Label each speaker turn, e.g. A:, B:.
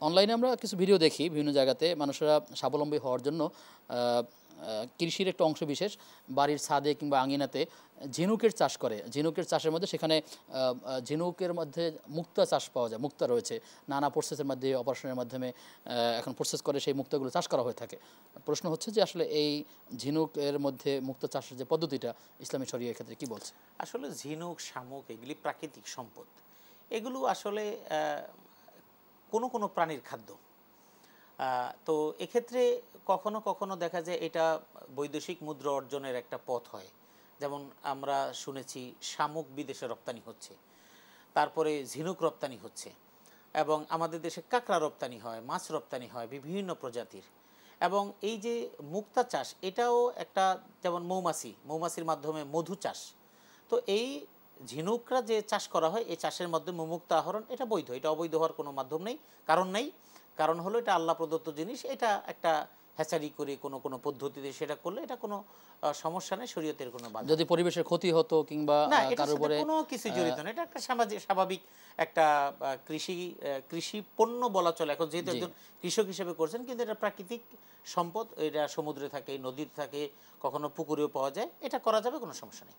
A: অনলাইনে আমরা কিছু ভিডিও দেখি বিভিন্ন জায়গাতে মানুষেরা স্বাবলম্বী হওয়ার জন্য কৃষির একটা অংশ বিশেষ বাড়ির ছাদে কিংবা আঙিনাতে ঝিনুকের চাষ করে। ঝিনুকের চাষের মধ্যে সেখানে ঝিনুকের মধ্যে মুক্তা চাষ পাওয়া যায়, মুক্তা রয়েছে নানা প্রসেসের মধ্যে, অপারেশনের মাধ্যমে এখন প্রসেস করে সেই মুক্তাগুলো চাষ করা হয়ে থাকে। প্রশ্ন হচ্ছে যে আসলে এই ঝিনুকের মধ্যে মুক্তা চাষের যে পদ্ধতিটা ইসলামী শরিয়ার ক্ষেত্রে কি বলছে?
B: আসলে ঝিনুক, শামুক এগুলি প্রাকৃতিক সম্পদ। এগুলো আসলে কোনো কোনো প্রাণীর খাদ্য। তো এক্ষেত্রে কখনো কখনো দেখা যায় এটা বৈদেশিক মুদ্রা অর্জনের একটা পথ হয়। যেমন আমরা শুনেছি শামুক বিদেশে রপ্তানি হচ্ছে, তারপরে ঝিনুক রপ্তানি হচ্ছে, এবং আমাদের দেশে কাঁকড়া রপ্তানি হয়, মাছ রপ্তানি হয় বিভিন্ন প্রজাতির। এবং এই যে মুক্তা চাষ, এটাও একটা, যেমন মৌমাছির মাধ্যমে মধু চাষ। তো এই ঝিনুকরা যে চাষ করা হয়, এই চাষের মাধ্যমে মুক্তা আহরণ, এটা বৈধ। এটা অবৈধ হওয়ার কোনো মাধ্যম নেই, কারণ নেই। কারণ হলো এটা আল্লাহ প্রদত্ত জিনিস। এটা একটা হ্যাচারি করে কোনো কোনো পদ্ধতিতে সেটা করলে এটা কোনো সমস্যা নেই, শরীয়তের কোনো বাধা
A: যদি পরিবেশের ক্ষতি হতো কিংবা
B: না, এটার
A: কারোর
B: সাথে
A: উপরে
B: কোনো কিছু জড়িত না। এটা একটা স্বাভাবিক একটা কৃষি পণ্য বলা চলে এখন, যেহেতু
A: জি।
B: একজন কৃষক হিসেবে করছেন। কিন্তু এটা প্রাকৃতিক সম্পদ, এটা সমুদ্রে থাকে, নদীতে থাকে, কখনো পুকুরেও পাওয়া যায়। এটা করা যাবে, কোনো সমস্যা নেই।